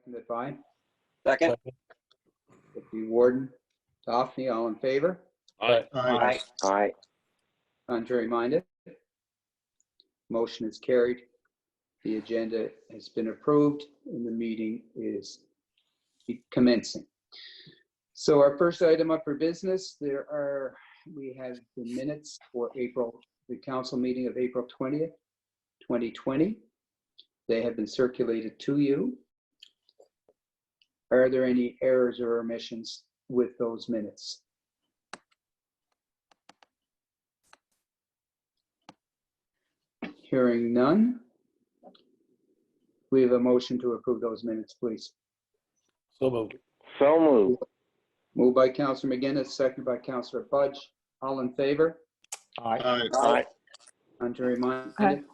seconded by Second. Deputy Warden Dauphinee. All in favor? Aye. Aye. Aye. Contrary minded? Motion is carried. The agenda has been approved and the meeting is commencing. So our first item up for business, we have the minutes for the council meeting of April 20th, 2020. They have been circulated to you. Are there any errors or omissions with those minutes? Hearing none. We have a motion to approve those minutes, please. So moved. So moved. Moved by Councillor MacInnis, seconded by Councillor Budge. All in favor? Aye. Aye. Contrary minded?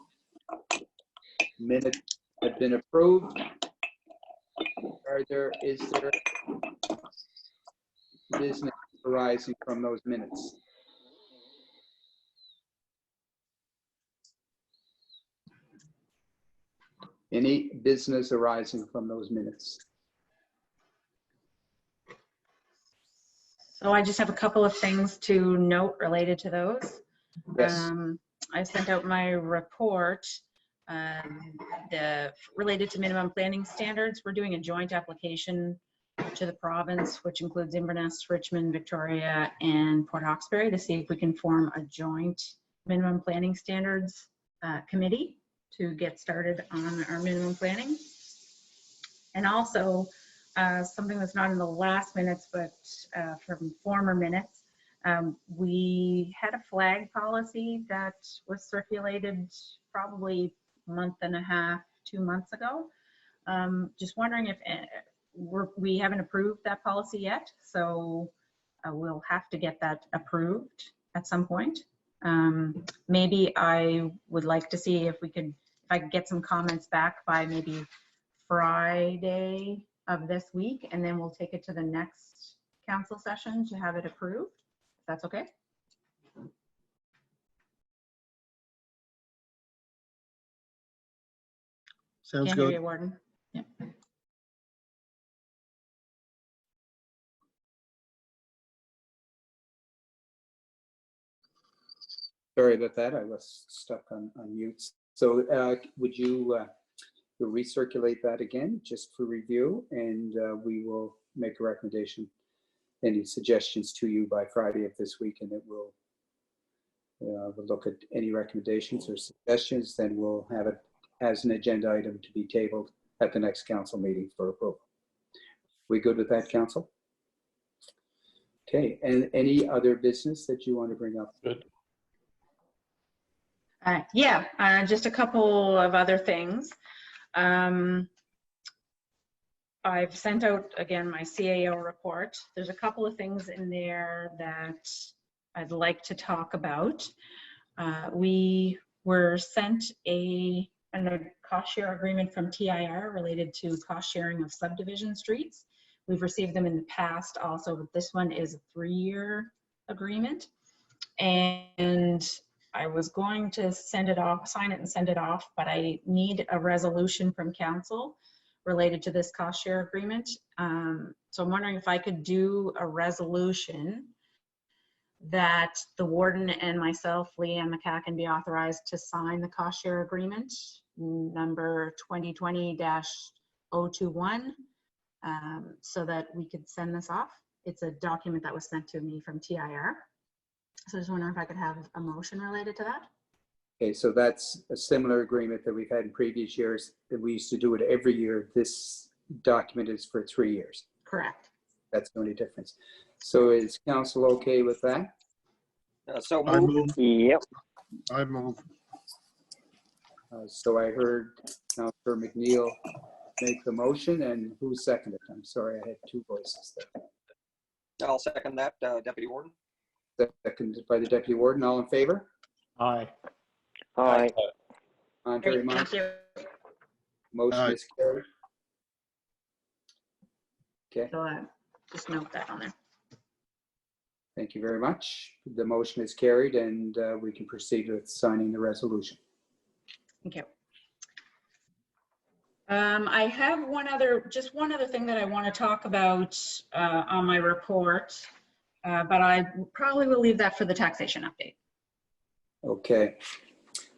Minutes have been approved. Is there business arising from those minutes? Any business arising from those minutes? So I just have a couple of things to note related to those. Yes. I sent out my report related to minimum planning standards. We're doing a joint application to the province, which includes Inverness, Richmond, Victoria, and Port Hawkesbury, to see if we can form a joint minimum planning standards committee to get started on our minimum planning. And also something that's not in the last minutes, but from former minutes, we had a flag policy that was circulated probably a month and a half, 2 months ago. Just wondering if we haven't approved that policy yet, so we'll have to get that approved at some point. Maybe I would like to see if I could get some comments back by maybe Friday of this week, and then we'll take it to the next council session to have it approved. If that's okay. Sounds Can't hear good. you, Warden. Yeah. Sorry about that. I was stuck on mute. So would you recirculate that again just for review, and we will make a recommendation, any suggestions to you by Friday of this week, and it will we'll look at any recommendations or suggestions, then we'll have it as an agenda item to be tabled at the next council meeting for approval. We good with that, council? Okay, and any other business that you want to bring up? Good. Just a couple of other things. I've sent out, again, my CAO report. There's a couple of things in there that I'd like to talk about. We were sent a cost share agreement from TIR related to cost sharing of subdivision streets. We've received them in the past also, but this one is a 3-year agreement. And I was going to send it off, sign it and send it off, but I need a resolution from council related to this cost share agreement. So I'm wondering if I could do a resolution that the warden and myself, Leanne MacEachen, be authorized to sign the cost share agreement number 2020-021, so that we could send this off. It's a document that was sent to me from TIR. So I just wondering if I could have a motion related to that. Okay, so that's a similar agreement that we've had in previous years, that we used to do it every year. This document is for 3 years. Correct. That's the only difference. So is council okay with that? So I moved. move. Yep. I move. So I heard Councillor MacNeil make the motion, and who seconded? I'm sorry, I had 2 voices there. I'll second that, Deputy Warden. Seconded by the Deputy Warden. All in favor? Aye. Aye. Contrary Great, thank minded? you. Motion Aye. is carried. Okay, So just note that on there. thank you very much. The motion is carried, and we can proceed with signing the resolution. Thank you. I have just one other thing that I want to talk about on my report, but I probably will leave that for the taxation update. Okay.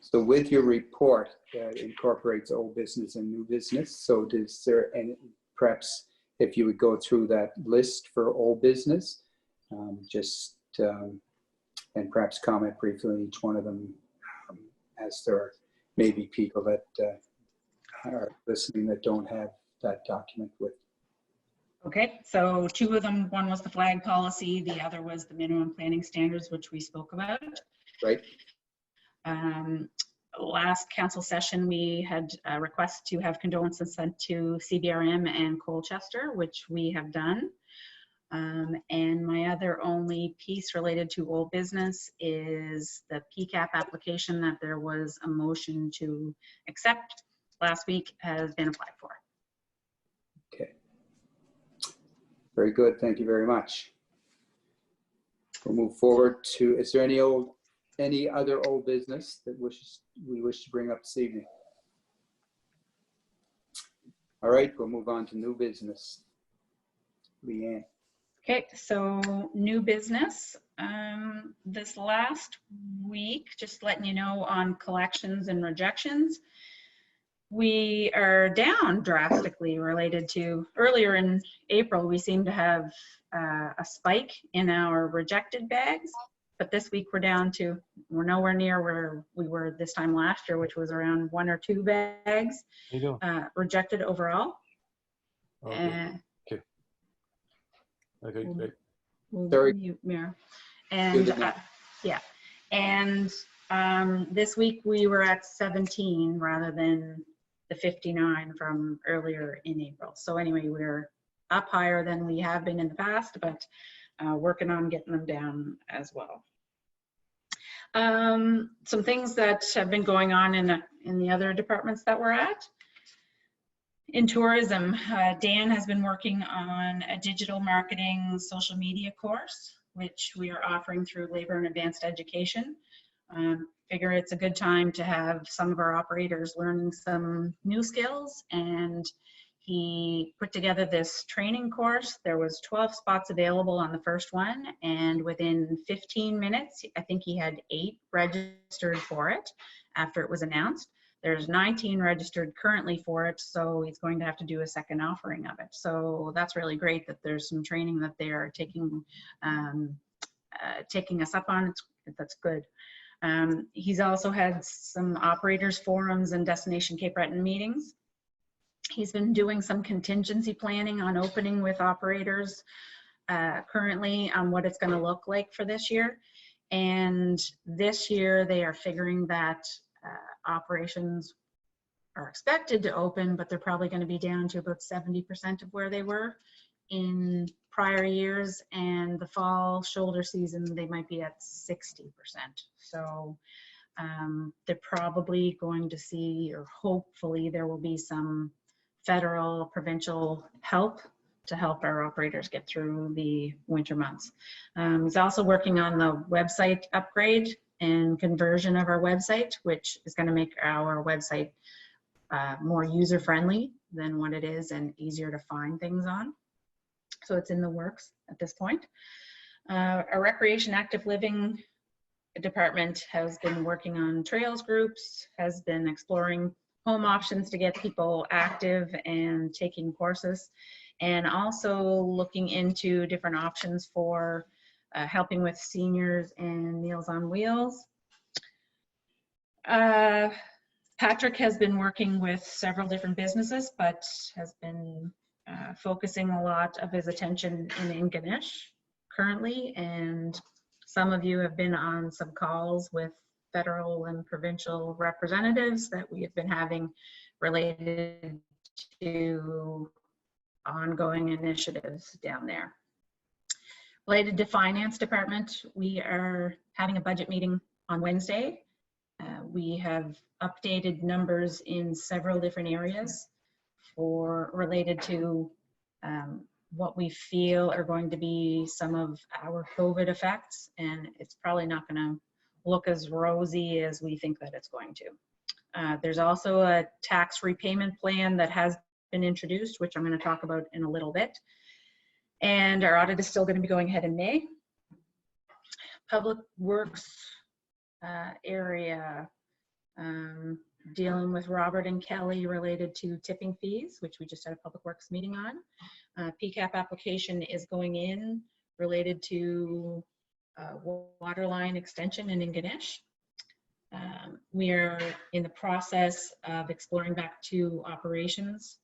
So with your report that incorporates old business and new business, so is there any, perhaps if you would go through that list for old business, and perhaps comment briefly on each one of them, as there may be people that are listening that don't have that document with. Okay, so two of them, one was the flag policy, the other was the minimum planning standards, which we spoke about. Right. Last council session, we had a request to have condolences sent to CBRM and Colchester, which we have done. And my other only piece related to old business is the PCAP application that there was a motion to accept last week has been applied for. Okay. Very good. Thank you very much. We'll move forward to, is there any other old business that we wish to bring up this evening? All right, we'll move on to new business. Leanne. Okay, so new business. This last week, just letting you know on collections and rejections, we are down drastically related to earlier in April. We seem to have a spike in our rejected bags, but this week we're nowhere near where we were this time last year, which was around 1 or 2 bags rejected overall. Okay. Okay, great. We'll mute Mayor. And yeah, and this week we were at 17 rather than the 59 from earlier in April. So anyway, we're up higher than we have been in the past, but working on getting them down as well. Some things that have been going on in the other departments that we're at. In tourism, Dan has been working on a digital marketing social media course, which we are offering through Labor and Advanced Education. Figure it's a good time to have some of our operators learning some new skills, and he put together this training course. There was 12 spots available on the first one, and within 15 minutes, I think he had 8 registered for it after it was announced. There's 19 registered currently for it, so he's going to have to do a second offering of it. So that's really great that there's some training that they are taking us up on. That's good. He's also had some operators forums and Destination Cape Breton meetings. He's been doing some contingency planning on opening with operators currently on what it's going to look like for this year. And this year they are figuring that operations are expected to open, but they're probably going to be down to about 70% of where they were in prior years, and the fall shoulder season they might be at 60%. So they're probably going to see, or hopefully there will be some federal, provincial help to help our operators get through the winter months. He's also working on the website upgrade and conversion of our website, which is going to make our website more user-friendly than what it is and easier to find things on. So it's in the works at this point. Our recreation active living department has been working on trails groups, has been exploring home options to get people active and taking courses, and also looking into different options for helping with seniors and Meals on Wheels. Patrick has been working with several different businesses, but has been focusing a lot of his attention in Ganesh currently, and some of you have been on some calls with federal and provincial representatives that we have been having related to ongoing initiatives down there. Related to finance department, we are having a budget meeting on Wednesday. We have updated numbers in several different areas related to what we feel are going to be some of our COVID effects, and it's probably not going to look as rosy as we think that it's going to. There's also a tax repayment plan that has been introduced, which I'm going to talk about in a little bit. And our audit is still going to be going ahead in May. Public Works area, dealing with Robert and Kelly related to tipping fees, which we just had a Public Works meeting on. PCAP application is going in related to water line extension in MacInnis. We are in the process of exploring back to operations,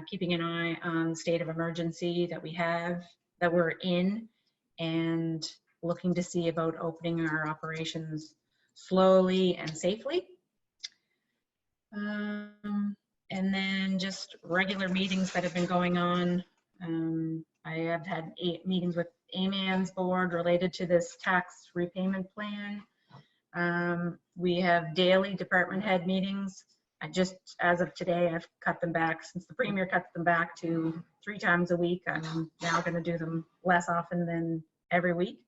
keeping an eye on the state of emergency that we have, that we're in, and looking to see about opening our operations slowly and safely. And then just regular meetings that have been going on. I have had 8 meetings with AMAN's board related to this tax repayment plan. We have daily department head meetings. I just, as of today, I've cut them back since the Premier cut them back to 3 times a week. I'm now going to do them less often than every week.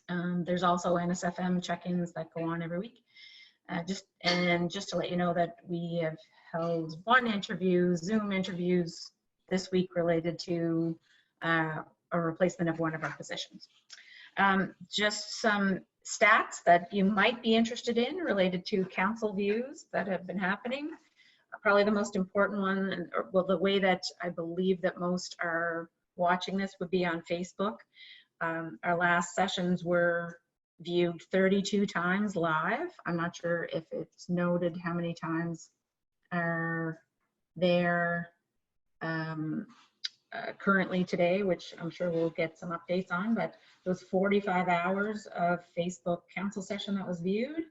There's also NSFM check-ins that go on every week. Just to let you know that we have held 1 interview, Zoom interviews this week related to a replacement of one of our positions. Just some stats that you might be interested in related to council views that have been happening. Probably the most important one, well, the way that I believe that most are watching this would be on Facebook. Our last sessions were viewed 32 times live. I'm not sure if it's noted how many times are there currently today, which I'm sure we'll get some updates on, but those 45 hours of Facebook council session that was viewed,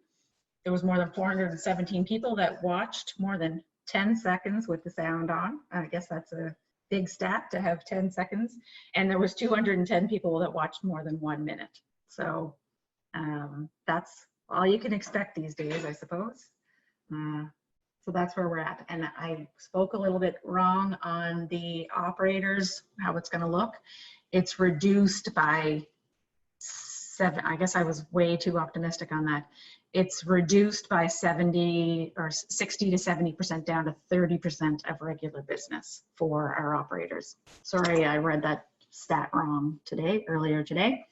there was more than 417 people that watched more than 10 seconds with the sound on. I guess that's a big stat to have 10 seconds. And there was 210 people that watched more than 1 minute. So that's all you can expect these days, I suppose. So that's where we're at. And I spoke a little bit wrong on the operators, how it's going to look. It's reduced by 7. I guess I was way too optimistic on that. It's reduced by 70 or 60 to 70% down to 30% of regular business for our operators. Sorry, I read that stat wrong earlier today.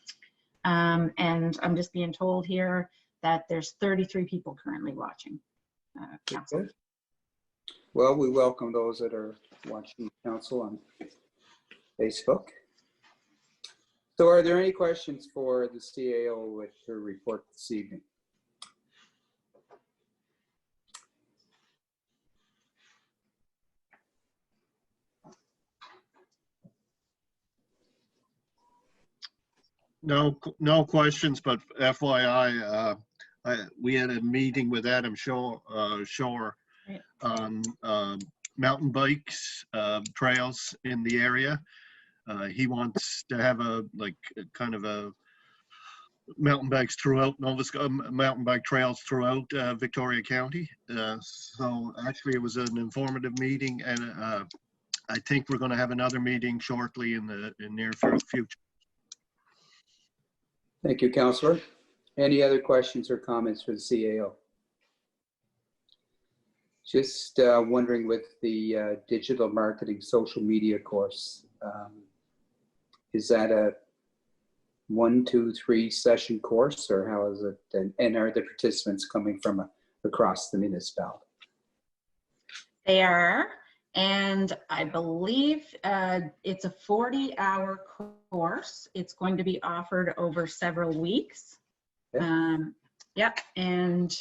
And I'm just being told here that there's 33 people currently watching council. Okay. Well, we welcome those that are watching council on Facebook. So are there any questions for the CAO with her report this evening? No questions, but FYI, we had a meeting with Adam Shore Right. on mountain bikes, trails in the area. He wants to have kind of a mountain bikes throughout Nova Scotia, mountain bike trails throughout Victoria County. So actually it was an informative meeting, and I think we're going to have another meeting shortly in the near future. Thank you, Councillor. Any other questions or comments for the CAO? Just wondering with the digital marketing social media course, is that a 1, 2, 3 session course, or how is it? And are the participants coming from across the municipality? They are, and I believe it's a 40-hour course. It's going to be offered over several weeks. Okay. Yep, and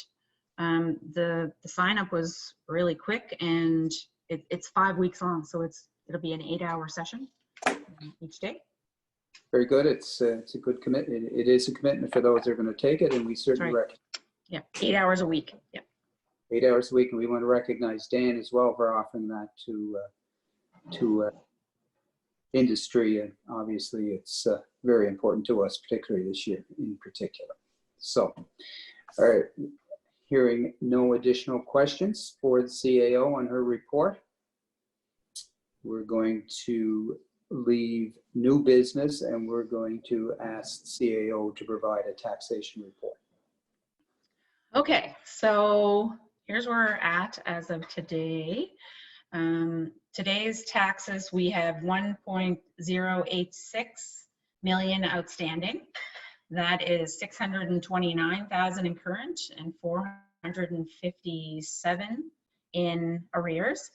the sign up was really quick, and it's 5 weeks long, so it'll be an 8-hour session each day. Very good. It's a good commitment. It is a commitment for those that are going to take it, and we certainly Right. recognize. Yeah, 8 hours a week. Yep. 8 hours a week, and we want to recognize Dan as well for offering that to industry, and obviously it's very important to us, particularly this year in particular. So, all right, hearing no additional questions for the CAO on her report, we're going to leave new business, and we're going to ask CAO to provide a taxation report. Okay, so here's where we're at as of today. Today's taxes, we have 1.086 million outstanding. That is 629,000 in current and 457 in arrears.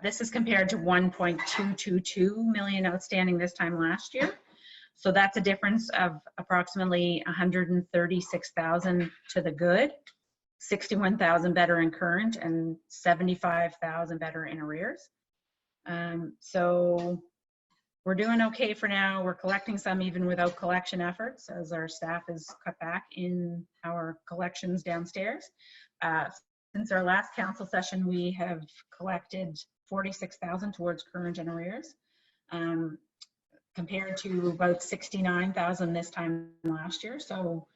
This is compared to 1.222 million outstanding this time last year. So that's a difference of approximately 136,000 to the good, 61,000 better in current, and 75,000 better in arrears. So we're doing okay for now. We're collecting some even without collection efforts, as our staff is cut back in our collections downstairs. Since our last council session, we have collected 46,000 towards current and arrears, compared to about 69,000 this time last year. So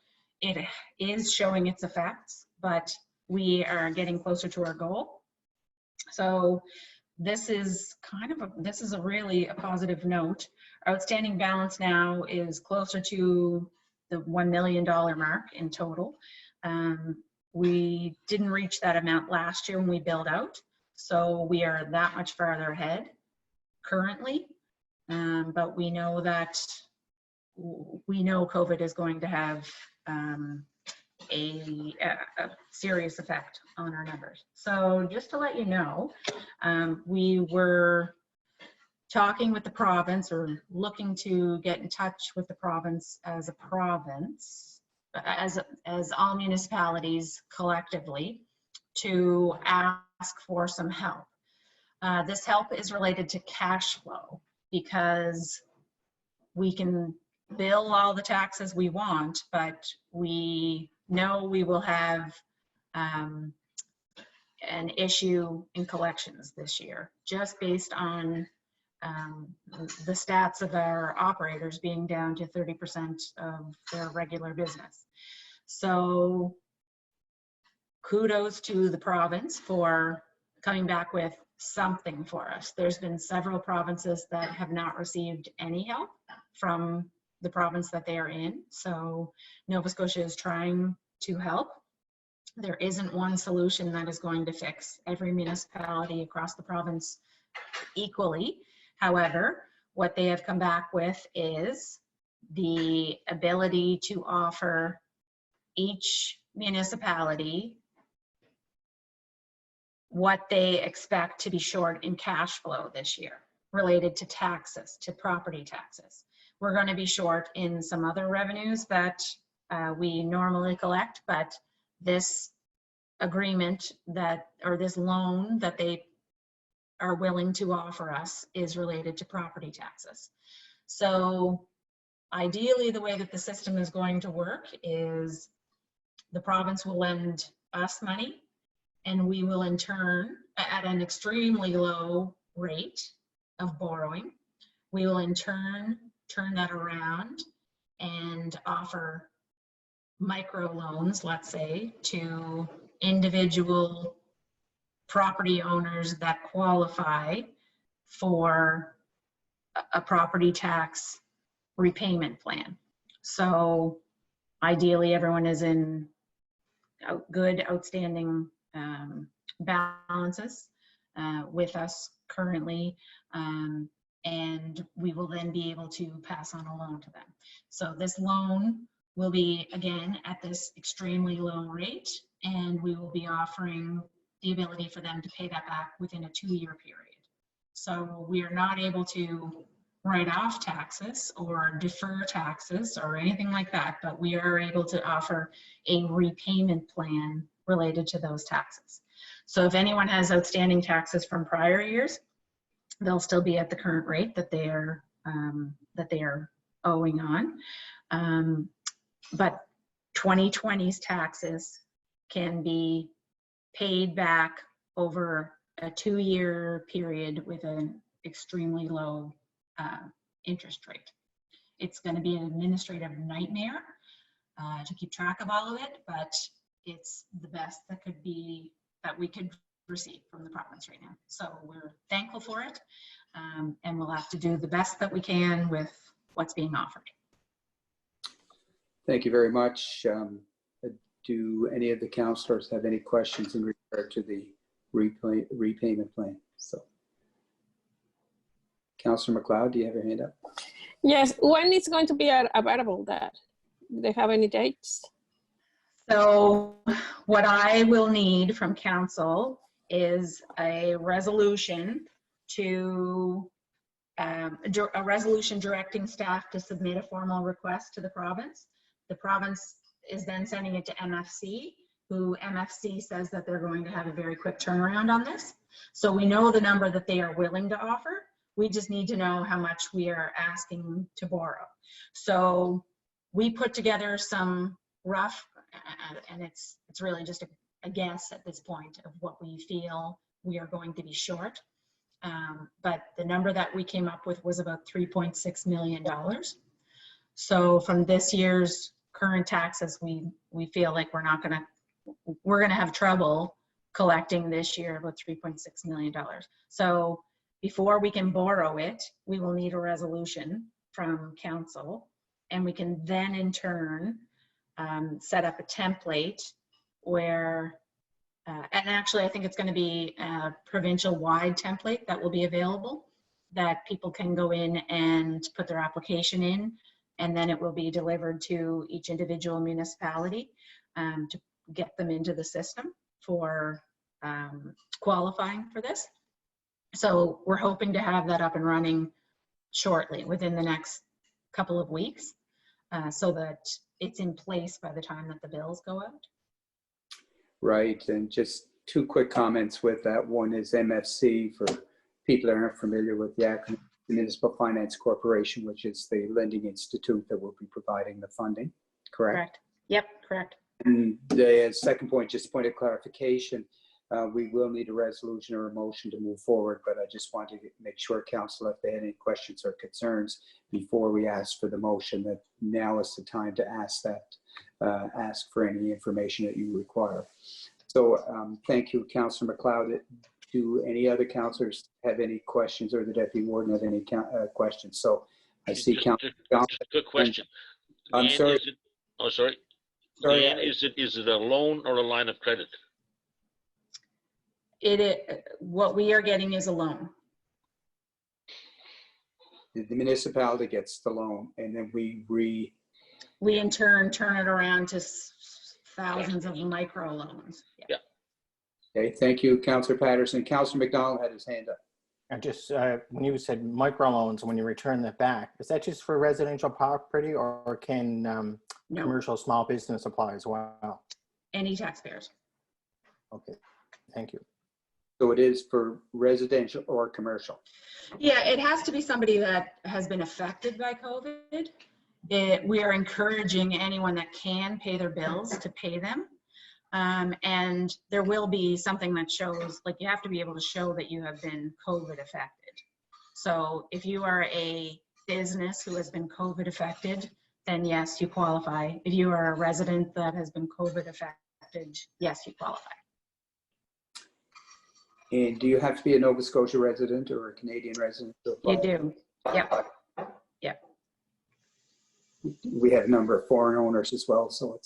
it is showing its effects, but we are getting closer to our goal. So this is really a positive note. Our outstanding balance now is closer to the $1 million mark in total. We didn't reach that amount last year when we billed out, so we are that much farther ahead currently. But we know that COVID is going to have a serious effect on our numbers. So just to let you know, we were talking with the province, or looking to get in touch with the province as a province, as all municipalities collectively, to ask for some help. This help is related to cash flow, because we can bill all the taxes we want, but we know we will have an issue in collections this year, just based on the stats of our operators being down to 30% of their regular business. So kudos to the province for coming back with something for us. There's been several provinces that have not received any help from the province that they are in. So Nova Scotia is trying to help. There isn't one solution that is going to fix every municipality across the province equally. However, what they have come back with is the ability to offer each municipality what they expect to be short in cash flow this year related to taxes, to property taxes. We're going to be short in some other revenues that we normally collect, but this agreement that, or this loan that they are willing to offer us, is related to property taxes. So ideally, the way that the system is going to work is the province will lend us money, and we will in turn, at an extremely low rate of borrowing, we will in turn that around and offer micro loans, let's say, to individual property owners that qualify for a property tax repayment plan. So ideally, everyone is in good outstanding balances with us currently, and we will then be able to pass on a loan to them. So this loan will be, again, at this extremely low rate, and we will be offering the ability for them to pay that back within a 2-year period. So we are not able to write off taxes or defer taxes or anything like that, but we are able to offer a repayment plan related to those taxes. So if anyone has outstanding taxes from prior years, they'll still be at the current rate that they are owing on. But 2020's taxes can be paid back over a 2-year period with an extremely low interest rate. It's going to be an administrative nightmare to keep track of all of it, but it's the best that we could receive from the province right now. So we're thankful for it, and we'll have to do the best that we can with what's being offered. Thank you very much. Do any of the councillors have any questions in regard to the repayment plan? So, Councillor MacLeod, do you have your hand up? Yes, when is going to be available that? Do they have any dates? So what I will need from council is a resolution to, a resolution directing staff to submit a formal request to the province. The province is then sending it to MFC, who MFC says that they're going to have a very quick turnaround on this. So we know the number that they are willing to offer. We just need to know how much we are asking to borrow. So we put together some rough, and it's really just a guess at this point of what we feel we are going to be short. But the number that we came up with was about $3.6 million. So from this year's current taxes, we feel like we're gonna have trouble collecting this year about $3.6 million. So before we can borrow it, we will need a resolution from council, and we can then in turn set up a template where, and actually I think it's going to be a provincial-wide template that will be available that people can go in and put their application in, and then it will be delivered to each individual municipality to get them into the system for qualifying for this. So we're hoping to have that up and running shortly, within the next couple of weeks, so that it's in place by the time that the bills go out. Right, and just two quick comments with that. One is MFC, for people that aren't familiar with the acronym, the Municipal Finance Corporation, which is the lending institute that will be providing the funding, correct? Correct. Yep, correct. And the second point, just a point of clarification, we will need a resolution or a motion to move forward, but I just wanted to make sure council, if they had any questions or concerns before we ask for the motion, that now is the time to ask that, ask for any information that you require. So thank you, Councillor MacLeod. Do any other councillors have any questions, or the Deputy Warden have any questions? So I see Councillor. Just a quick question. I'm Leanne, sorry. Sorry. Sorry. Leanne, is it a loan or a line of credit? What we are getting is a loan. The municipality gets the loan, and then we in turn turn it around to thousands of micro loans. Yeah. Okay, thank you, Councillor Patterson. Councillor MacDonald had his hand up. And just when you said microloans, when you return that back, is that just for residential property, or can No, commercial small business apply as well? any taxpayers. Okay, thank you. So it is for residential or commercial? Yeah, it has to be somebody that has been affected by COVID. We are encouraging anyone that can pay their bills to pay them. And there will be something that shows, like, you have to be able to show that you have been COVID affected. So if you are a business who has been COVID affected, then yes, you qualify. If you are a resident that has been COVID affected, yes, you qualify. And do you have to be a Nova Scotia resident or a Canadian resident to apply? You do. Yep. Yep. We have a number of foreign owners as well, so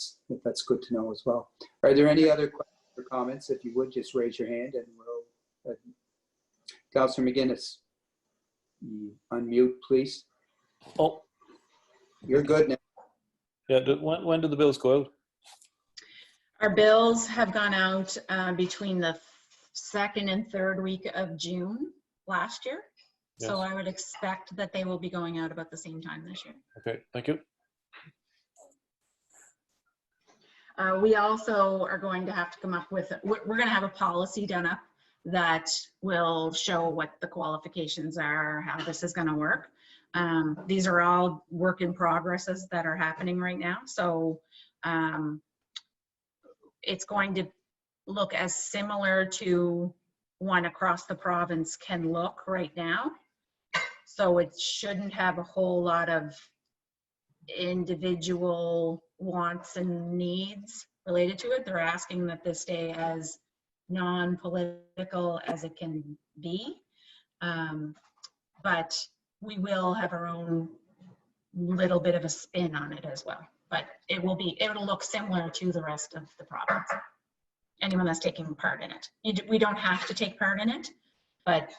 that's good to know as well. Are there any other questions or comments? If you would, just raise your hand and we'll. Councillor MacInnis, unmute, please. Oh, You're good now. yeah. When did the bills go out? Our bills have gone out between the 2nd and 3rd week of June last year. Yes. So I would expect that they will be going out about the same time this year. Okay, thank you. We also are going to have to come up with, we're going to have a policy done up that will show what the qualifications are, how this is going to work. These are all work in progresses that are happening right now. So it's going to look as similar to one across the province can look right now. So it shouldn't have a whole lot of individual wants and needs related to it. They're asking that this stay as non-political as it can be. But we will have our own little bit of a spin on it as well. but it'll look similar to the rest of the province. Anyone that's taking part in it. We don't have to take part in it, but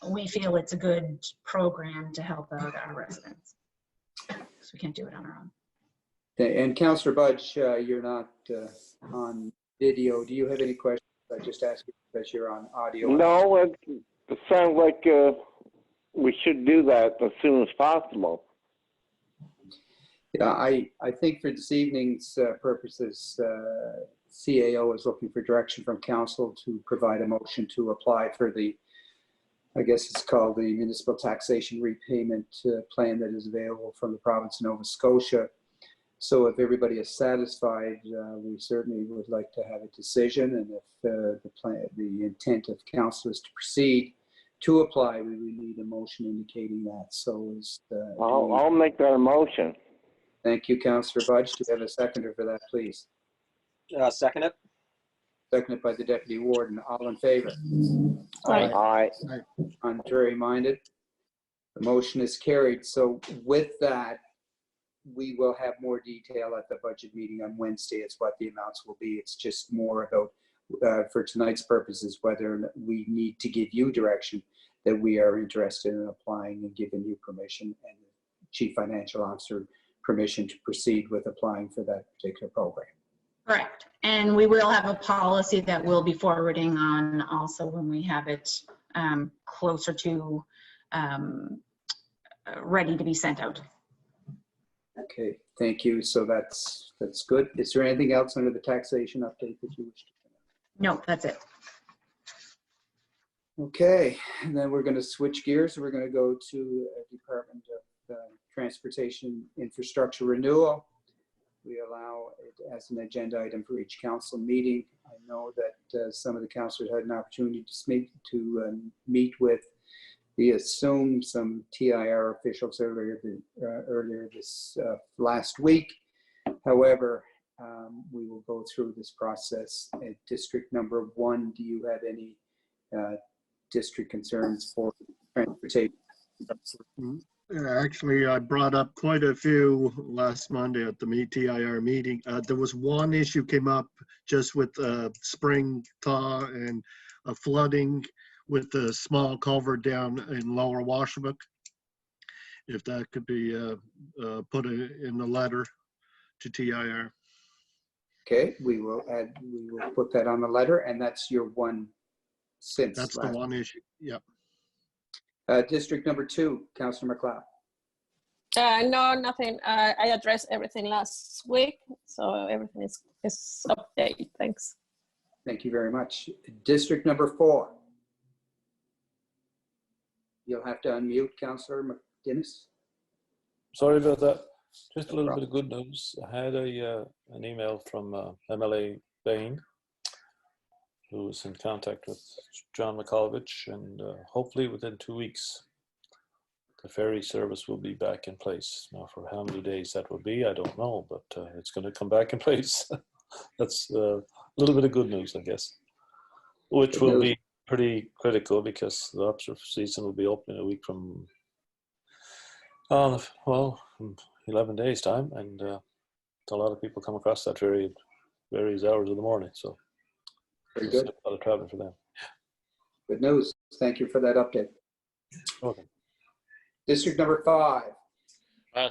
we feel it's a good program to help out our residents. So we can't do it on our own. And Councillor Budge, you're not on video. Do you have any questions? I just asked you because you're on audio. No, it sounds like we should do that as soon as possible. Yeah, I think for this evening's purposes, CAO is looking for direction from council to provide a motion to apply for the, I guess it's called the Municipal Taxation Repayment Plan that is available from the province of Nova Scotia. So if everybody is satisfied, we certainly would like to have a decision, and if the intent of council is to proceed to apply, we would need a motion indicating that. So I'll make that a motion. Thank you, Councillor Budge. Do you have a seconder for that, please? Second it. Seconded by the Deputy Warden. All in favor? Aye. Contrary minded? The motion is carried. So with that, we will have more detail at the budget meeting on Wednesday as what the amounts will be. It's just more about, for tonight's purposes, whether we need to give you direction that we are interested in applying and giving you permission and the Chief Financial Officer permission to proceed with applying for that particular program. Correct. And we will have a policy that we'll be forwarding on also when we have it closer to ready to be sent out. Okay, thank you. So that's good. Is there anything else under the taxation update that you wish to? No, that's it. Okay, and then we're going to switch gears. We're going to go to Department of Transportation Infrastructure Renewal. We allow it as an agenda item for each council meeting. I know that some of the councillors had an opportunity to meet with, we assume, some TIR officials earlier this last week. However, we will go through this process. At District Number 1, do you have any district concerns for transportation? Actually, I brought up quite a few last Monday at the TIR meeting. There was one issue came up just with spring thaw and flooding with the small culvert down in Lower Washabuk. If that could be put in the letter to TIR. Okay, we will put that on the letter, and that's your one since. That's the one issue. Yep. District Number 2, Councillor MacLeod. No, nothing. I addressed everything last week, so everything is updated. Thanks. Thank you very much. District Number 4. You'll have to unmute, Councillor MacInnis. Sorry about that. Just a little bit of good news. I had an email from MLA Bain, who was in contact with John McColvich, and hopefully within 2 weeks, the ferry service will be back in place. Now, for how many days that will be, I don't know, but it's going to come back in place. That's a little bit of good news, I guess, which will be pretty critical because the lobster season will be open in a week from, well, 11 days time, and a lot of people come across that ferry at various hours of the morning, so very good. A lot of travel for them. Good news. Thank you for that update. Okay. District Number 5.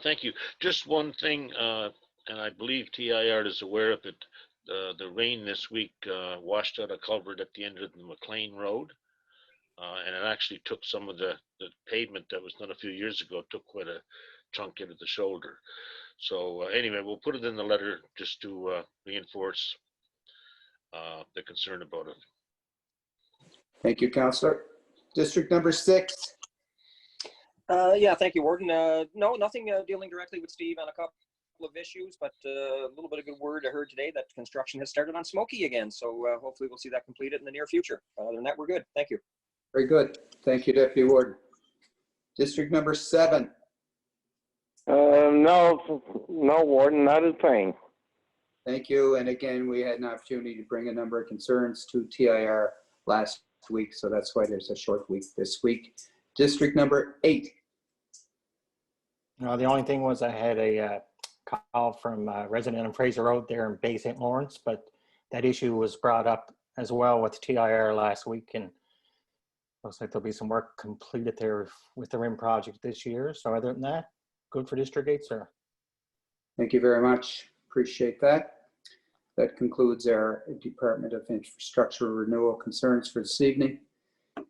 Thank you. Just one thing, and I believe TIR is aware of it. The rain this week washed out a culvert at the end of the McLean Road, and it actually took some of the pavement that was done a few years ago, took quite a chunk into the shoulder. So anyway, we'll put it in the letter just to reinforce the concern about it. Thank you, Councillor. District Number 6. Yeah, thank you, Warden. No, nothing dealing directly with Steve on a couple of issues, but a little bit of good word I heard today that construction has started on Smoky again. So hopefully we'll see that completed in the near future. Other than that, we're good. Thank you. Very good. Thank you, Deputy Warden. District Number 7. No, Warden, not a thing. Thank you. And again, we had an opportunity to bring a number of concerns to TIR last week, so that's why there's a short week this week. District Number 8. The only thing was I had a call from a resident on Fraser Road there in Bay St. Lawrence, but that issue was brought up as well with TIR last week, and looks like there'll be some work completed there with the RIM project this year. So other than that, good for District 8, sir. Thank you very much. Appreciate that. That concludes our Department of Infrastructure renewal concerns for this evening.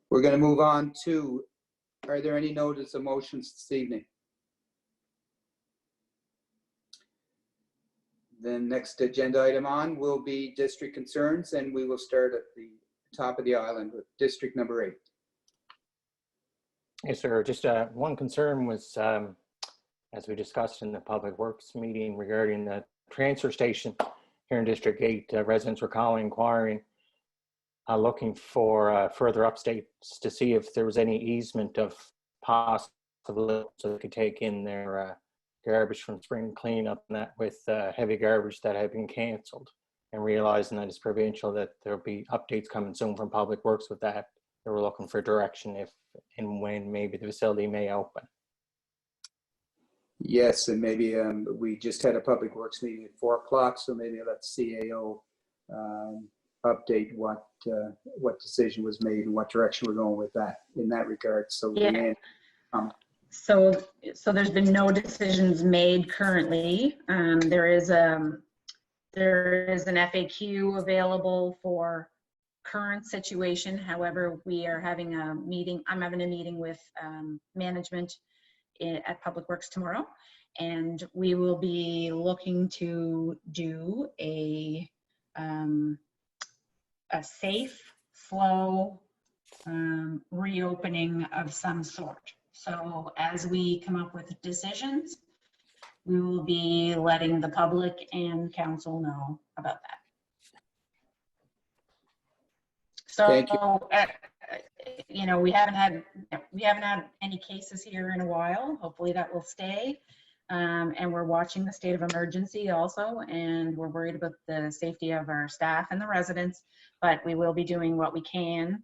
We're going to move on to, are there any notice of motions this evening? The next agenda item on will be district concerns, and we will start at the top of the island with district number 8. Yes, sir. Just one concern was, as we discussed in the Public Works meeting regarding the transfer station here in District 8, residents were calling, inquiring, looking for further updates to see if there was any easement of possible so they could take in their garbage from spring cleanup and that with heavy garbage that had been cancelled, and realizing that it's provincial, that there'll be updates coming soon from Public Works with that. They were looking for direction if and when maybe the facility may open. Yes, and maybe we just had a Public Works meeting at 4 o'clock, so maybe let CAO update what decision was made and what direction we're going with that in that regard. So Yeah. Leanne, So there's been no decisions made currently. There is an FAQ available for current situation. However, we are having a meeting. I'm having a meeting with management at Public Works tomorrow, and we will be looking to do a safe, slow reopening of some sort. So as we come up with decisions, we will be letting the public and council know about that. So, Thank you. you know, we haven't had any cases here in a while. Hopefully that will stay. And we're watching the state of emergency also, and we're worried about the safety of our staff and the residents, but we will be doing what we can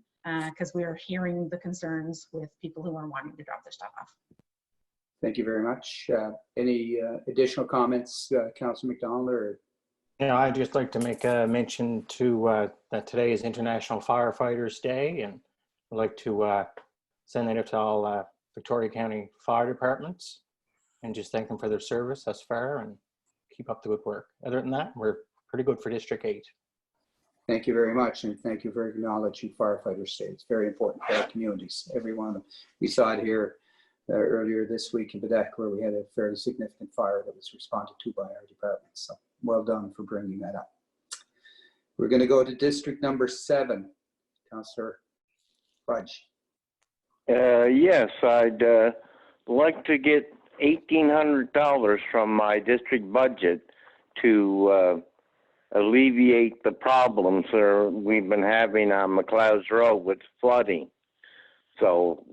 because we are hearing the concerns with people who are wanting to drop their stuff off. thank you very much. Any additional comments, Councillor MacDonald? Or Yeah, I'd just like to make a mention to that today is International Firefighters Day, and I'd like to send that out to all Victoria County Fire Departments and just thank them for their service thus far and keep up the good work. Other than that, we're pretty good for District 8. Thank you very much, and thank you for acknowledging Firefighters Day. It's very important for our communities, every one of them. We saw it here earlier this week in Budge, where we had a fairly significant fire that was responded to by our department. So well done for bringing that up. We're going to go to district number 7. Councillor Budge. Yes, I'd like to get $1,800 from my district budget to alleviate the problems we've been having on MacLeod Road with flooding. So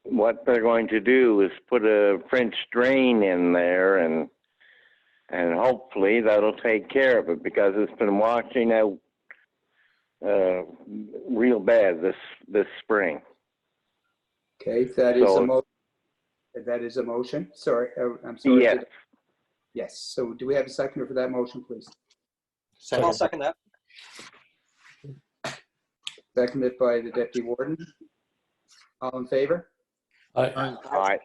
what they're going to do is put a French drain in there, and hopefully that'll take care of it, because it's been washing out real bad this spring. Okay, that is a motion. That is a motion. Sorry, I'm sorry. Yes. Yes. So do we have a seconder for that motion, please? I'll second that. Seconded by the Deputy Warden. All in favor? Aye. Aye.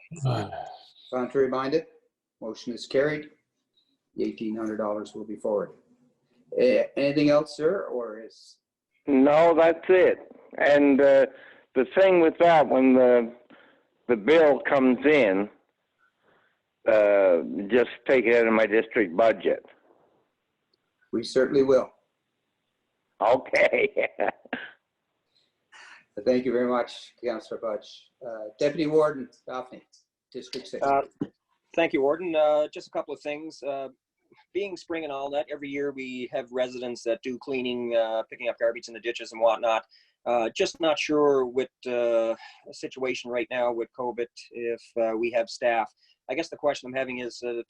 Contrary minded? Motion is carried. The $1,800 will be forwarded. Anything else, sir, or is? No, that's it. And the thing with that, when the bill comes in, just take it out of my district budget. We certainly will. Okay. Thank you very much, Councillor Budge. Deputy Warden Dauphinee, District 6. Thank you, Warden. Just a couple of things. Being spring and all that, every year we have residents that do cleaning, picking up garbage in the ditches and whatnot. Just not sure with a situation right now with COVID if we have staff. I guess the question I'm having is a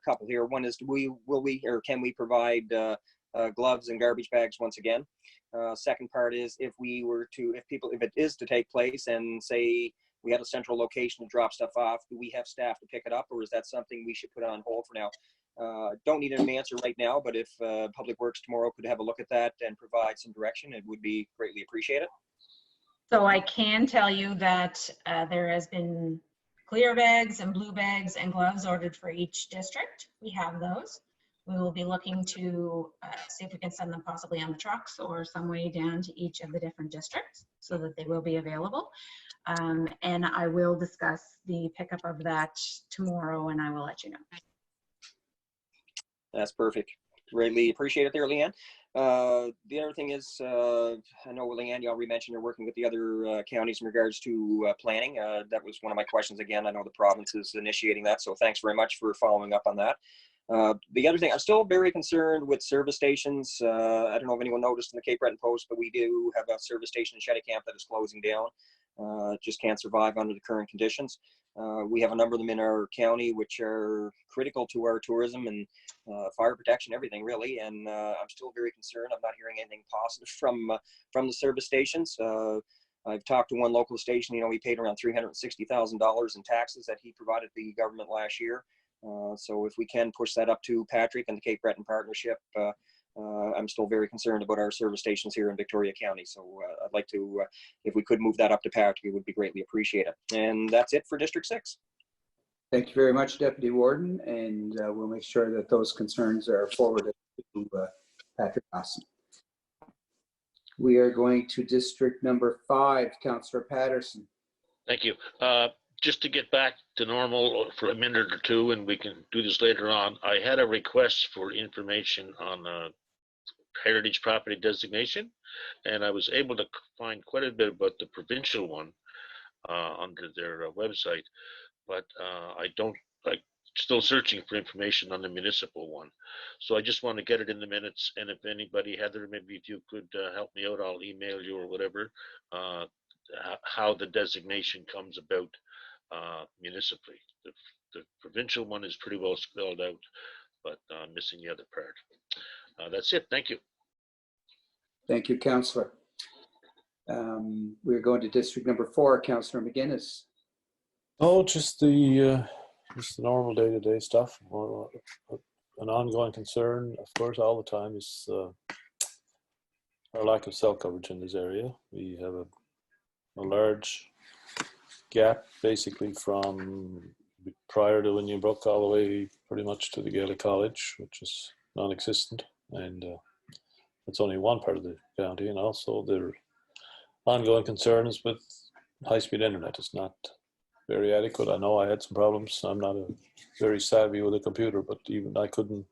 couple here. One is, will we or can we provide gloves and garbage bags once again? Second part is, if it is to take place, and say we have a central location to drop stuff off. Do we have staff to pick it up, or is that something we should put on hold for now? Don't need an answer right now, but if Public Works tomorrow could have a look at that and provide some direction, it would be greatly appreciated. So I can tell you that there has been clear bags and blue bags and gloves ordered for each district. We have those. We will be looking to see if we can send them possibly on the trucks or some way down to each of the different districts so that they will be available. And I will discuss the pickup of that tomorrow, and I will let you know. That's perfect. Greatly appreciate it there, Leanne. The other thing is, I know, Leanne, you already mentioned you're working with the other counties in regards to planning. That was one of my questions again. I know the province is initiating that, so thanks very much for following up on that. The other thing, I'm still very concerned with service stations. I don't know if anyone noticed in the Cape Breton Post, but we do have a service station in Shettycamp that is closing down. Just can't survive under the current conditions. We have a number of them in our county, which are critical to our tourism and fire protection, everything really. And I'm still very concerned. I'm not hearing anything positive from the service stations. I've talked to one local station. You know, he paid around $360,000 in taxes that he provided the government last year. So if we can push that up to Patrick and the Cape Breton Partnership, I'm still very concerned about our service stations here in Victoria County. So I'd like to, if we could move that up to Patrick, it would be greatly appreciated. And that's it for District 6. Thank you very much, Deputy Warden, and we'll make sure that those concerns are forwarded to Patrick Dawson. We are going to District number 5, Councillor Patterson. Thank you. Just to get back to normal for a minute or two, and we can do this later on, I had a request for information on heritage property designation, and I was able to find quite a bit about the provincial one under their website, but I'm still searching for information on the municipal one. So I just want to get it in the minutes, and if anybody, Heather, maybe if you could help me out, I'll email you or whatever, how the designation comes about municipally. The provincial one is pretty well spelled out, but missing the other part. That's it. Thank you. Thank you, Councillor. We're going to District number 4, Councillor MacInnis. Oh, just the normal day-to-day stuff. An ongoing concern, of course, all the time is our lack of cell coverage in this area. We have a large gap basically from prior to Winnian Brook all the way pretty much to the Gaelic College, which is non-existent, and it's only one part of the county. And also there are ongoing concerns with high-speed internet. It's not very adequate. I know I had some problems. I'm not very savvy with a computer, but even I couldn't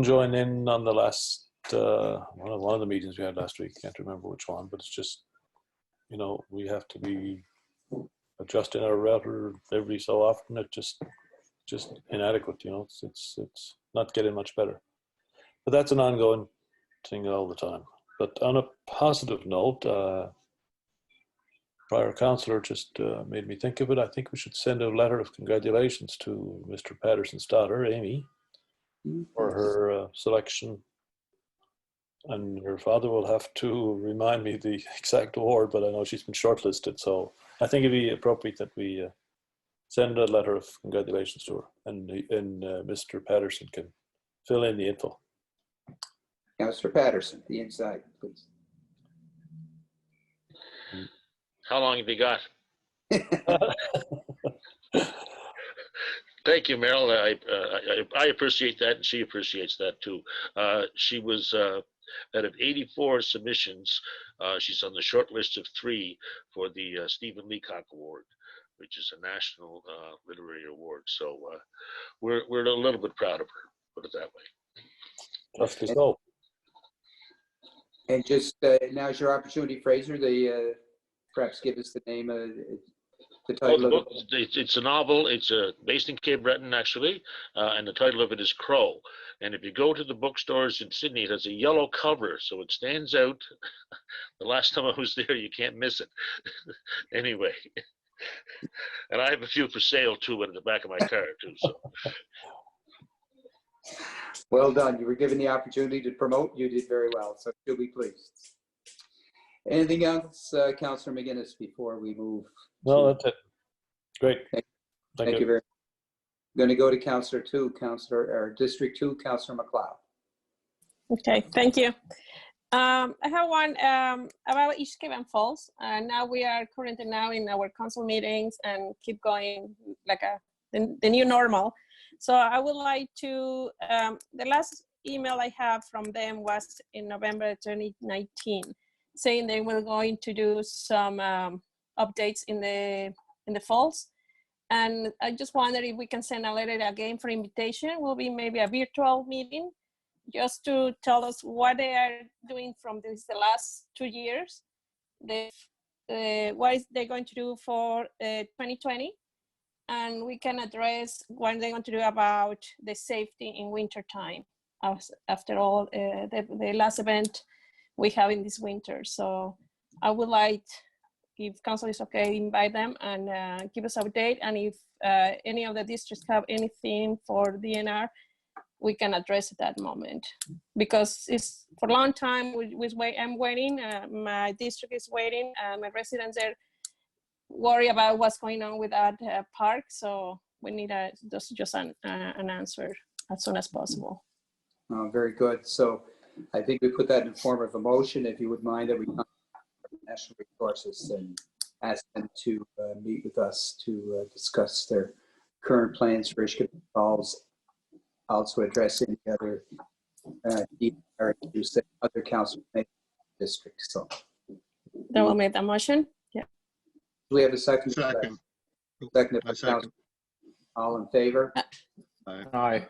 join in on the last one of the meetings we had last week. Can't remember which one, but it's just, you know, we have to be adjusting our router every so often. It's just inadequate, you know. It's not getting much better, but that's an ongoing thing all the time. But on a positive note, prior councillor just made me think of it. I think we should send a letter of congratulations to Mr. Patterson's daughter, Amy, for her selection. And her father will have to remind me the exact award, but I know she's been shortlisted. So I think it'd be appropriate that we send a letter of congratulations to her, and Mr. Patterson can fill in the info. Councillor Patterson, the inside, please. How long have you got? Thank you, Merrill. I appreciate that, and she appreciates that too. She was out of 84 submissions, she's on the short list of 3 for the Stephen Leacock Award, which is a national literary award. So we're a little bit proud of her, put it that way. Justly so. And just now's your opportunity, Fraser. Perhaps give us the name of the title of the book. It's a novel. It's based in Cape Breton, actually, and the title of it is Crow. And if you go to the bookstores in Sydney, it has a yellow cover, so it stands out. The last time I was there, you can't miss it. Anyway, and I have a few for sale too in the back of my car too. So. Well done. You were given the opportunity to promote. You did very well, so you'll be pleased. Anything else, Councillor MacInnis, before we move? No, that's it. Great. Thank Thank you you. very much. Going to go to Councillor 2, or District 2, Councillor MacLeod. Okay, thank you. I have one about Ishkeven Falls. Now we are currently now in our council meetings and keep going like the new normal. So I would like to, the last email I have from them was in November 2019, saying they were going to do some updates in the falls. And I just wonder if we can send a letter again for invitation. Will be maybe a virtual meeting, just to tell us what they are doing from the last 2 years, what is they going to do for 2020, and we can address what they're going to do about the safety in winter time. After all, the last event we have in this winter. So I would like, if council is okay, invite them and give us an update. And if any of the districts have anything for DNR, we can address at that moment, because it's for a long time I'm waiting, my district is waiting, my residents are worried about what's going on with that park, so we need just an answer as soon as possible. Very good. So I think we put that in form of a motion, if you would mind, that we contact National Resources and ask them to meet with us to discuss their current plans for Ishkeven Falls, also address any other issues that other councils make in the district. So That will make the motion. Yeah. do we have a second? Second. Second. I second. All in favor? Aye.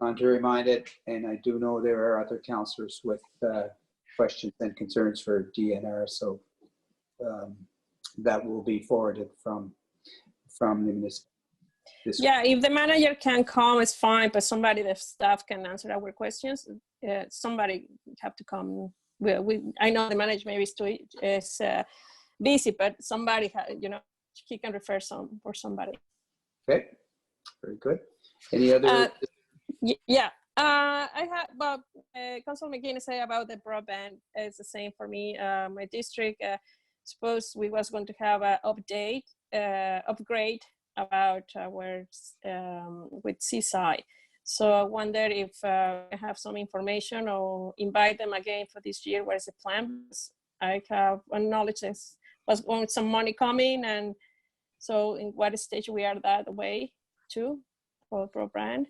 Contrary minded, and I do know there are other councillors with questions and concerns for DNR, so that will be forwarded from the municipal. Yeah, if the manager can come, it's fine, but somebody, the staff can answer our questions. Somebody have to come. I know the manager maybe is busy, but somebody, he can refer for somebody. Okay, very good. Any other? Yeah, I have, but Councillor MacInnis say about the broadband. It's the same for me. My district, suppose we was going to have an upgrade about our with Seaside. So I wonder if I have some information or invite them again for this year. What is the plan? I have knowledge was going some money coming, and so in what stage we are that way too for broadband.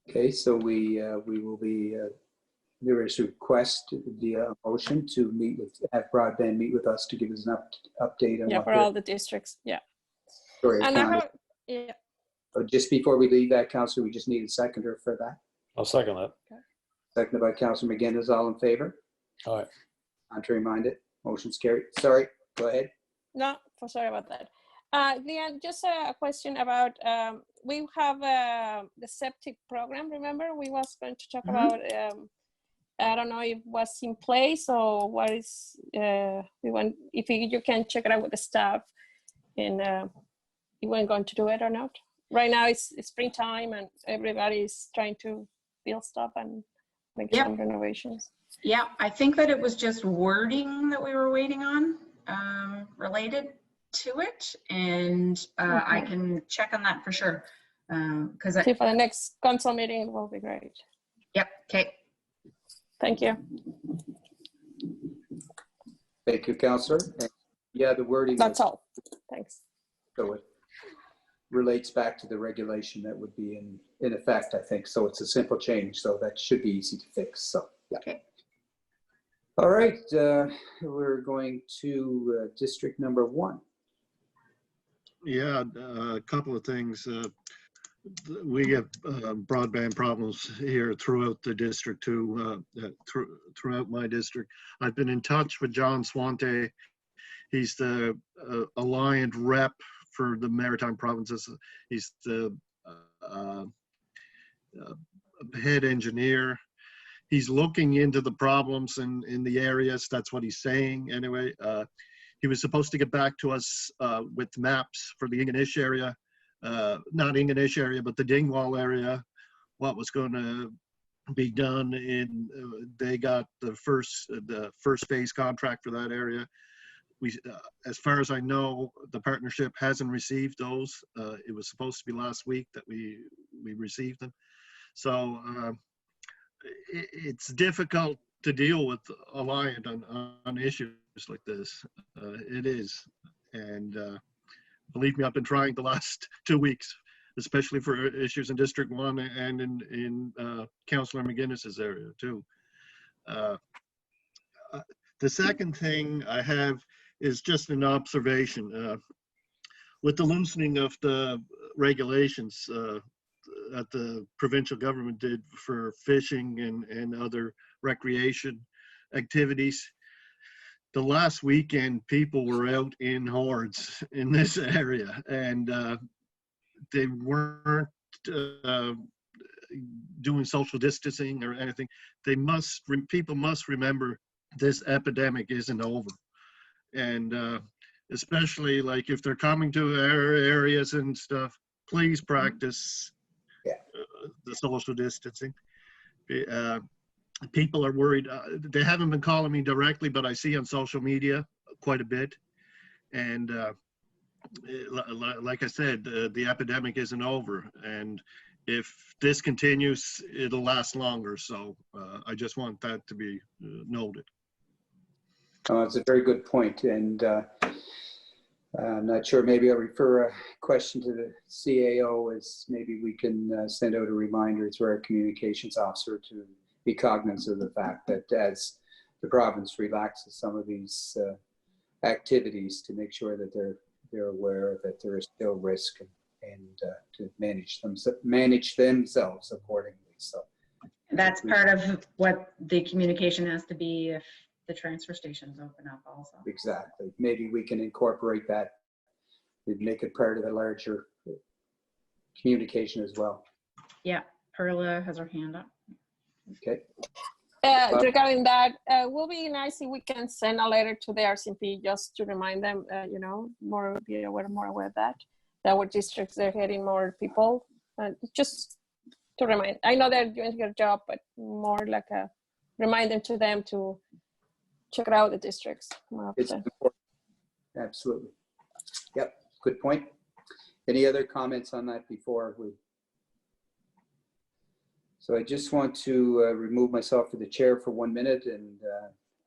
Okay, so we will be. There is a request via motion to have broadband meet with us to give us an update on what for all the districts. Yeah. Sorry, and just before we leave that, Councillor, we just need a seconder for that. I'll second that. Okay. Seconded by Councillor MacInnis. All in favor? All right. Contrary minded. Motion's carried. Sorry. Go ahead. No, sorry about that. Leanne, just a question about, we have the septic program, remember? We was going to talk about, I don't know if it was in place or what is, if you can check it out with the staff and you weren't going to do it or not. Right now it's springtime and everybody is trying to build stuff and make some renovations. Yeah, I think that it was just wording that we were waiting on related to it, and I can check on that for sure. Because for the next council meeting, it will be great. Yep. Okay. Thank you. Thank you, Councillor. And yeah, the wording. That's all. Thanks. So it relates back to the regulation that would be in effect, I think. So it's a simple change, so that should be easy to fix. So yeah. Okay. All right, we're going to district number 1. Yeah, a couple of things. We have broadband problems here throughout the district too, throughout my district. I've been in touch with John Swante. He's the Alliant rep for the Maritime Provinces. He's the head engineer. He's looking into the problems in the areas. That's what he's saying anyway. He was supposed to get back to us with maps for the Ingonish area, not Ingonish area, but the Dingwall area, what was going to be done in, they got the first phase contract for that area. We, as far as I know, the partnership hasn't received those. It was supposed to be last week that we received them. So it's difficult to deal with Alliant on issues like this. It is. And believe me, I've been trying the last 2 weeks, especially for issues in District 1 and in Councillor MacInnis's area too. The second thing I have is just an observation. With the loosening of the regulations that the provincial government did for fishing and other recreation activities, the last weekend people were out in hordes in this area, and they weren't doing social distancing or anything. People must remember this epidemic isn't over. And especially like if they're coming to our areas and stuff, please practice the social distancing. People are worried. They haven't been calling me directly, but I see on social media quite a bit. And like I said, the epidemic isn't over. And if this continues, it'll last longer. So I just want that to be noted. It's a very good point, and I'm not sure, maybe I'll refer a question to the CAO, as maybe we can send out a reminder to our communications officer to be cognizant of the fact that as the province relaxes some of these activities, to make sure that they're aware that there is still risk, and to manage themselves accordingly. So that's part of what the communication has to be if the transfer stations open up also. Exactly. Maybe we can incorporate that and make it part of the larger communication as well. Yeah, Perla has her hand up. Okay. Regarding that, will be nice if we can send a letter to the RCMP just to remind them, be more aware of that our districts are getting more people, just to remind. I know they're doing their job, but more like a reminder to them to check it out, the districts more It's often. important. Absolutely. Yep. Good point. Any other comments on that before we? So I just want to remove myself for the chair for 1 minute and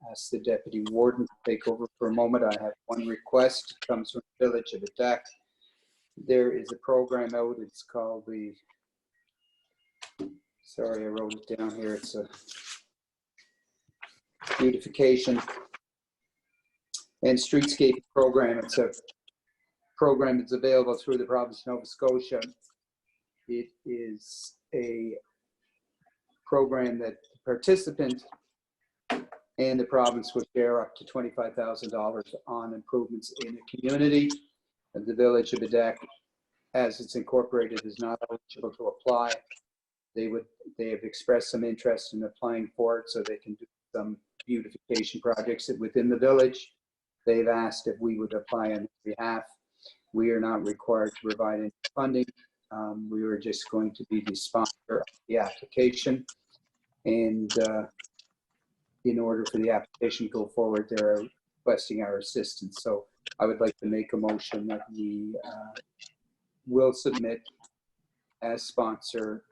ask the deputy warden to take over for a moment. I have one request. It comes from the village of Leacock. There is a program out. It's called the, sorry, I wrote it down here. It's a beautification and streetscape program. It's a program that's available through the province of Nova Scotia. It is a program that the participant and the province would share up to $25,000 on improvements in the community. And the village of Leacock, as it's incorporated, is not eligible to apply. They have expressed some interest in applying for it so they can do some beautification projects within the village. They've asked if we would apply on their behalf. We are not required to provide any funding. We were just going to be the sponsor of the application. And in order for the application to go forward, they're requesting our assistance. So I would like to make a motion that we will submit as sponsor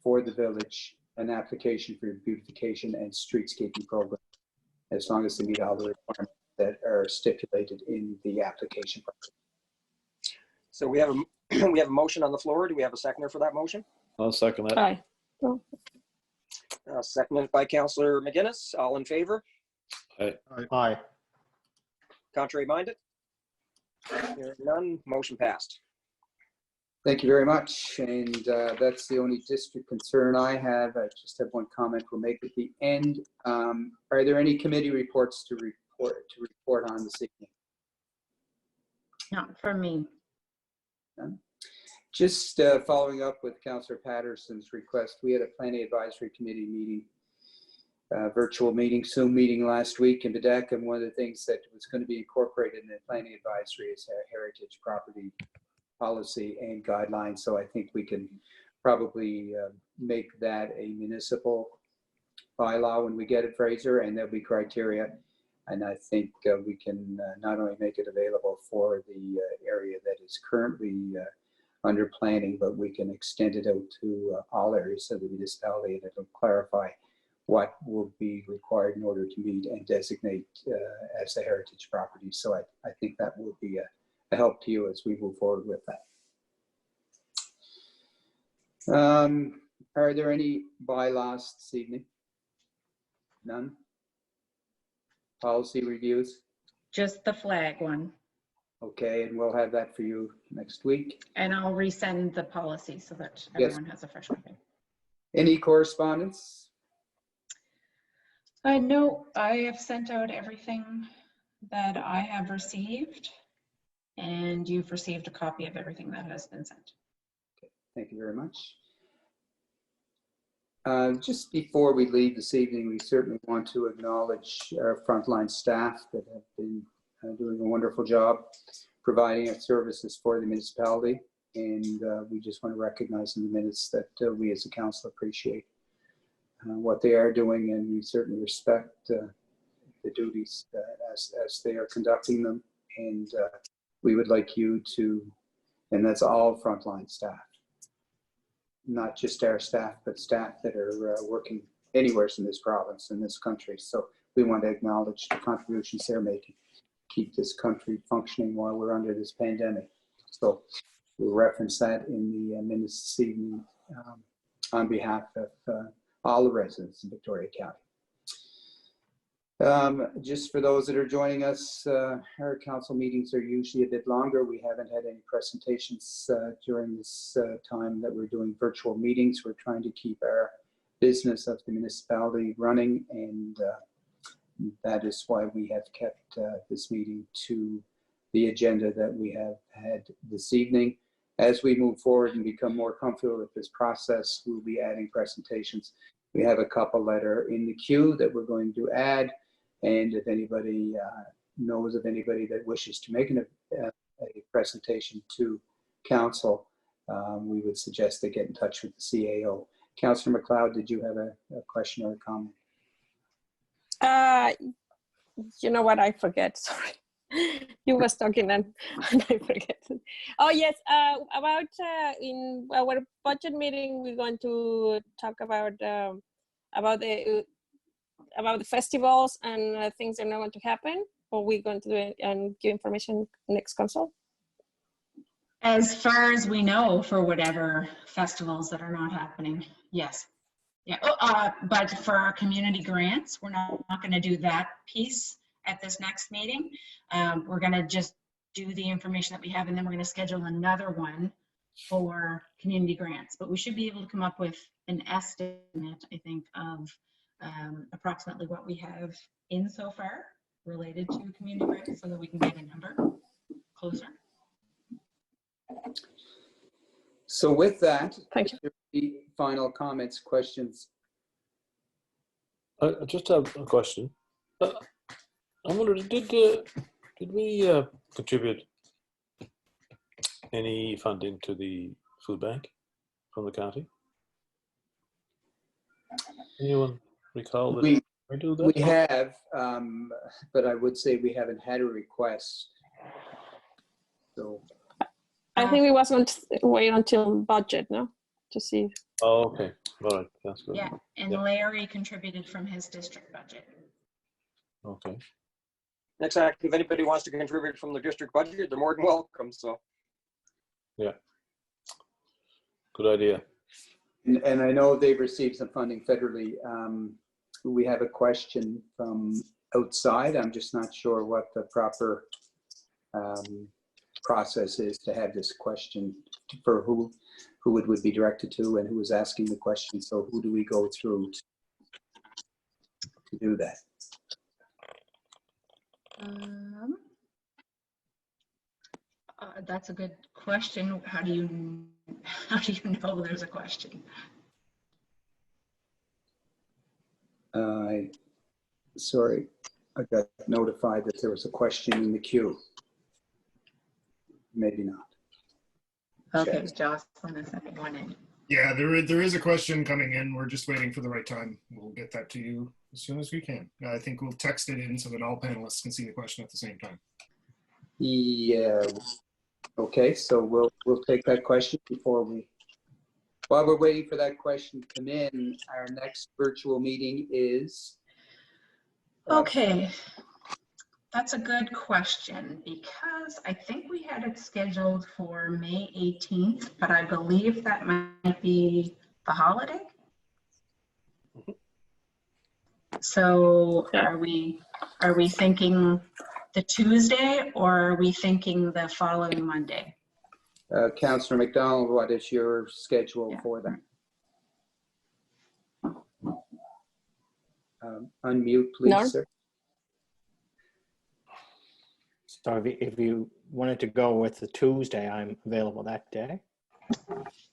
for the village an application for beautification and streetscaping program, as long as they meet all the requirements that are stipulated in the application process. So we have a motion on the floor. Do we have a seconder for that motion? I'll second that. Aye. Seconded by Councillor MacInnis. All in favor? Aye. Contrary minded? Hearing none, motion passed. Thank you very much. And that's the only district concern I have. I just have one comment we'll make at the end. Are there any committee reports to report on this evening? Not for me. Just following up with Councillor Patterson's request, we had a planning advisory committee meeting, virtual meeting, Zoom meeting last week in Leacock, and one of the things that was going to be incorporated in the planning advisory is a heritage property policy and guidelines. So I think we can probably make that a municipal bylaw when we get it, Fraser, and there'll be criteria. And I think we can not only make it available for the area that is currently under planning, but we can extend it out to all areas of the municipality, and it'll clarify what will be required in order to meet and designate as a heritage property. So I think that will be a help to you as we move forward with that. Are there any bylaws this evening? None? Policy reviews? Just the flag one. Okay, and we'll have that for you next week. And I'll resend the policy so that Yes. everyone has a fresh copy. Any correspondence? No, I have sent out everything that I have received, and you've received a copy of everything that has been sent. Okay, thank you very much. Just before we leave this evening, we certainly want to acknowledge our frontline staff that have been doing a wonderful job providing our services for the municipality. And we just want to recognize in the minutes that we as a council appreciate what they are doing, and we certainly respect the duties as they are conducting them. And we would like you to, and that's all frontline staff, not just our staff, but staff that are working anywhere in this province, in this country. So we want to acknowledge the contributions they're making, keep this country functioning while we're under this pandemic. So we'll reference that in the minutes this evening on behalf of all the residents in Victoria County. Just for those that are joining us, our council meetings are usually a bit longer. We haven't had any presentations during this time that we're doing virtual meetings. We're trying to keep our business of the municipality running, and that is why we have kept this meeting to the agenda that we have had this evening. As we move forward and become more comfortable with this process, we'll be adding presentations. We have a couple that are in the queue that we're going to add. And if anybody knows of anybody that wishes to make a presentation to council, we would suggest they get in touch with the CAO. Councillor MacLeod, did you have a question or a comment? You know what? I forget. Sorry. You was talking and I forget. Oh yes, about in our budget meeting, we're going to talk about the festivals and things that are not going to happen, or we're going to do it and give information next council. As far as we know, for whatever festivals that are not happening, yes. Yeah, but for our community grants, we're not going to do that piece at this next meeting. We're going to just do the information that we have, and then we're going to schedule another one for community grants. But we should be able to come up with an estimate, I think, of approximately what we have in so far related to community grants, so that we can get a number closer. So with that, Thank you. the final comments, questions. I just have a question. I wondered, did we contribute any funding to the food bank from the county? Anyone recall that we do that? We have, but I would say we haven't had a request. So I think we was going to wait until budget, no, to see. Oh, okay. All right. That's good. Yeah, and Yeah. Larry contributed from his district budget. Okay. Exactly. If anybody wants to contribute from the district budget, they're more than welcome. So. Yeah. Good idea. And I know they've received some funding federally. We have a question from outside. I'm just not sure what the proper process is to have this question for who it would be directed to and who is asking the question. So who do we go through to do that? That's a good question. How do you know there's a question? Sorry, I got notified that there was a question in the queue. Maybe not. Okay, Jocelyn is the second one in. Yeah, there is a question coming in. We're just waiting for the right time. We'll get that to you as soon as we can. I think we'll text it in so that all panelists can see the question at the same time. Yeah. Okay, so we'll take that question while we're waiting for that question to come in. Our next virtual meeting is. Okay, that's a good question because I think we had it scheduled for May 18th, but I believe that might be the holiday. So are we thinking the Tuesday or are we thinking the following Monday? Councillor MacDonald, what is your schedule for that? Unmute, please, No. sir. So if you wanted to go with the Tuesday, I'm available that day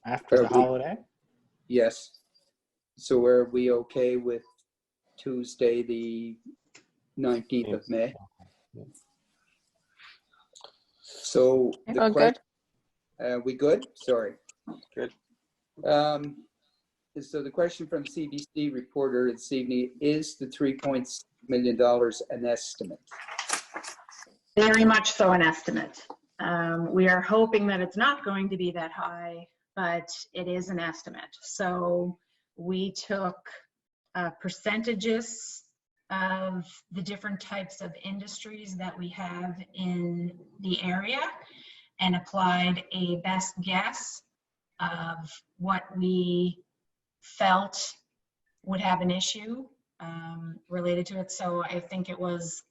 after the holiday. Yes. So are we okay with Tuesday, the 19th of May? So the question, we good? Sorry. Good. So the question from CBC reporter this evening, is the $3.6 million an estimate? Very much so an estimate. We are hoping that it's not going to be that high, but it is an estimate. So we took percentages of the different types of industries that we have in the area and applied a best guess of what we felt would have an issue related to it. So I think it was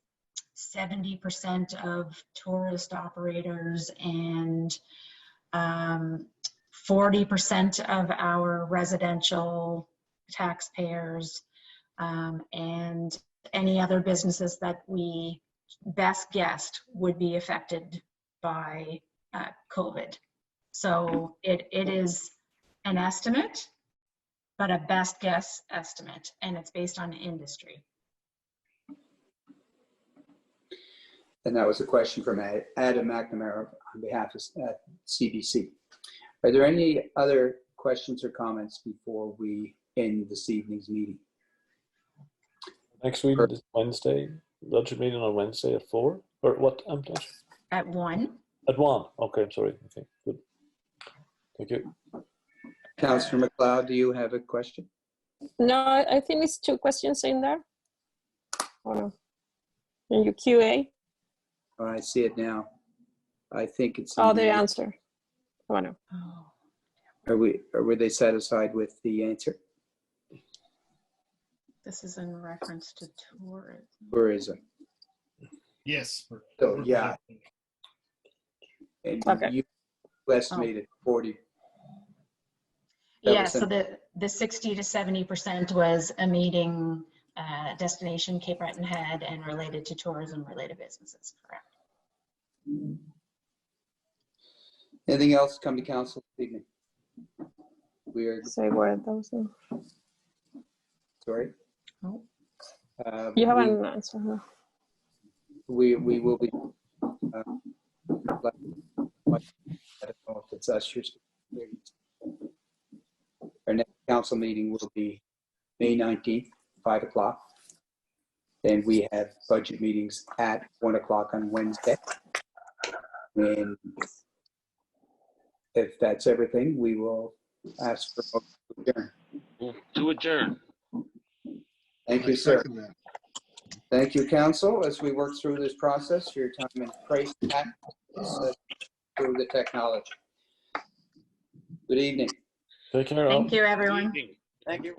70% of tourist operators and 40% of our residential taxpayers and any other businesses that we best guessed would be affected by COVID. So it is an estimate, but a best guess estimate, and it's based on industry. And that was a question from Adam McNamara on behalf of CBC. Are there any other questions or comments before we end this evening's meeting? Next week is Wednesday. Budget meeting on Wednesday at 4 or what? At 1. At 1. Okay, I'm sorry. Okay, good. Thank you. Councillor MacLeod, do you have a question? No, I think it's 2 questions in there. In your QA. Oh, I see it now. I think it's. Oh, the answer. Oh, no. Were they satisfied with the answer? This is in reference to tourism. Tourism. Yes. So yeah. And Okay. you estimated 40. Yeah, so the 60 to 70% was a meeting destination Cape Breton had and related to tourism related businesses, correct? Anything else come to council this evening? We are. Say where those are. Sorry. Oh. You have an answer. Huh? We will be. I don't know if it's us. Our next council meeting will be May 19th, 5 o'clock. And we have budget meetings at 1 o'clock on Wednesday. And if that's everything, we will ask for a motion to adjourn. Move to adjourn. Thank you, sir. Thank you, council, as we work through this process, your time and price through the technology. Good evening. Take care. all. Thank you, everyone. Evening. Thank you.